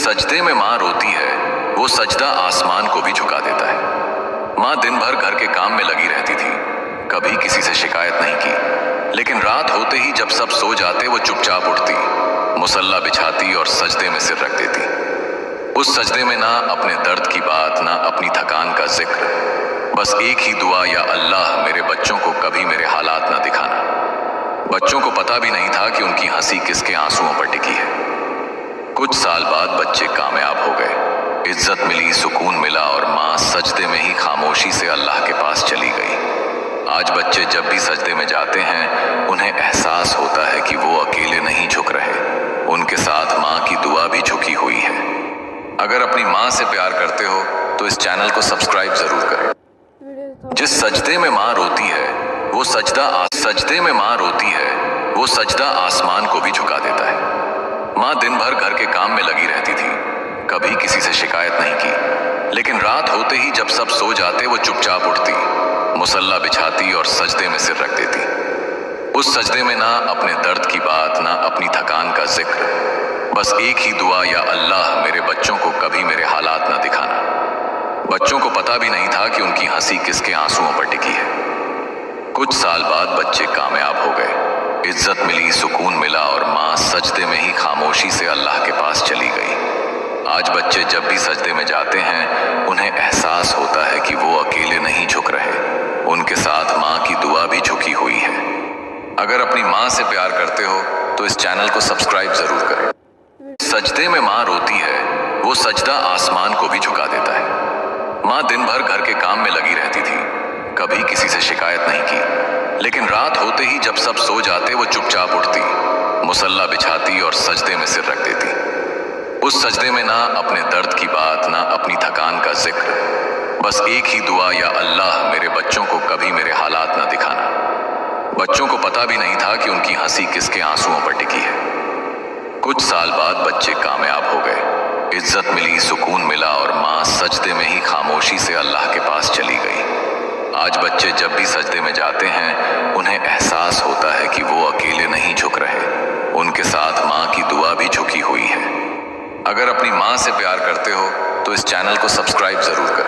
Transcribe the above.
सजदे में माँ रोती है, वो सजदा आसमान को भी झुका देता है। माँ दिन भर घर के काम में लगी रहती थी, कभी किसी से शिकायत नहीं की, लेकिन रात होते ही जब सब सो जाते वो चुपचाप उठती, मुसल्ला बिछाती और सजदे में सिर रख देती। उस सजदे में ना अपने दर्द की बात, ना अपनी थकान का जिक्र, बस एक ही दुआ, या अल्लाह मेरे बच्चों को कभी मेरे हालात ना दिखाना। बच्चों को पता भी नहीं था कि उनकी हंसी किसके आंसुओं पर टिकी है। कुछ साल बाद बच्चे कामयाब हो गए, इज्जत मिली, सुकून मिला और माँ सजदे में ही खामोशी से अल्लाह के पास चली गई। आज बच्चे जब भी सजदे में जाते हैं उन्हें एहसास होता है कि वो अकेले नहीं झुक रहे, उनके साथ माँ की दुआ भी झुकी हुई है। अगर अपनी माँ से प्यार करते हो तो इस चैनल को सब्सक्राइब जरूर करें। जिस सजदे में माँ रोती है वो सजदे में माँ रोती है वो सजदा आसमान को भी झुका देता है। माँ दिन भर घर के काम में लगी रहती थी, कभी किसी से शिकायत नहीं की, लेकिन रात होते ही जब सब सो जाते वो चुपचाप उठती, मुसल्ला बिछाती और सजदे में सिर रख देती। उस सजदे में ना अपने दर्द की बात, ना अपनी थकान का जिक्र, बस एक ही दुआ, या अल्लाह मेरे बच्चों को कभी मेरे हालात ना दिखाना। बच्चों को पता भी नहीं था कि उनकी हंसी किसके आंसुओं पर टिकी है। कुछ साल बाद बच्चे कामयाब हो गए, इज्जत मिली, सुकून मिला और माँ सजदे में ही खामोशी से अल्लाह के पास चली गई। आज बच्चे जब भी सजदे में जाते हैं उन्हें एहसास होता है कि वो अकेले नहीं झुक रहे, उनके साथ माँ की दुआ भी झुकी हुई है। अगर अपनी माँ से प्यार करते हो तो इस चैनल को सब्सक्राइब जरूर करें। सजदे में माँ रोती है वो सजदा आसमान को भी झुका देता है। माँ दिन भर घर के काम में लगी रहती थी, कभी किसी से शिकायत नहीं की, लेकिन रात होते ही जब सब सो जाते वो चुपचाप उठती, मुसल्ला बिछाती और सजदे में सिर रख देती। उस सजदे में ना अपने दर्द की बात, ना अपनी थकान का जिक्र, बस एक ही दुआ, या अल्लाह मेरे बच्चों को कभी मेरे हालात ना दिखाना। बच्चों को पता भी नहीं था कि उनकी हंसी किसके आंसुओं पर टिकी है। कुछ साल बाद बच्चे कामयाब हो गए, इज्जत मिली, सुकून मिला और माँ सजदे में ही खामोशी से अल्लाह के पास चली गई। आज बच्चे जब भी सजदे में जाते हैं उन्हें एहसास होता है कि वो अकेले नहीं झुक रहे, उनके साथ माँ की दुआ भी झुकी हुई है। अगर अपनी माँ से प्यार करते हो तो इस चैनल को सब्सक्राइब जरूर करें।